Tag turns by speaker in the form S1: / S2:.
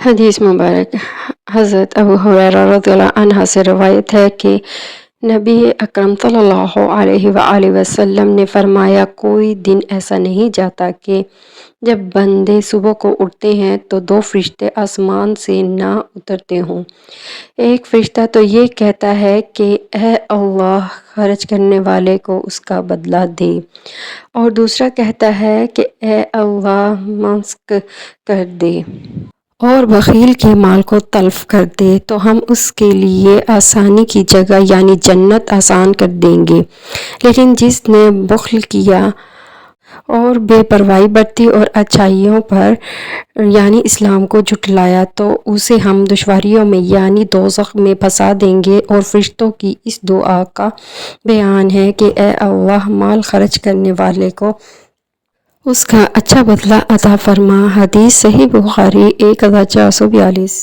S1: حدیث مبارک حضرت ابو ہریرہ رضی اللہ عنہ سے روایت ہے کہ نبی اکرم صلی اللہ علیہ وآلہ وسلم نے فرمایا، کوئی دن ایسا نہیں جاتا کہ جب بندے صبح کو اٹھتے ہیں تو دو فرشتے آسمان سے نہ اترتے ہوں۔ ایک فرشتہ تو یہ کہتا ہے کہ اے اللہ، خرچ کرنے والے کو اس کا بدلہ دے، اور دوسرا کہتا ہے کہ اے اللہ، مسک کر دے اور بخیل کے مال کو تلف کر دے، تو ہم اس کے لیے آسانی کی جگہ یعنی جنت آسان کر دیں گے۔ لیکن جس نے بخل کیا اور بے پرواہی برتی اور اچھائیوں پر یعنی اسلام کو جھٹلایا، تو اسے ہم دشواریوں میں یعنی دوزخ میں پھنسا دیں گے۔ اور فرشتوں کی اس دعا کا بیان ہے کہ اے اللہ، مال خرچ کرنے والے کو اس کا اچھا بدلہ عطا فرما۔ حدیث صحیح بخاری 1442۔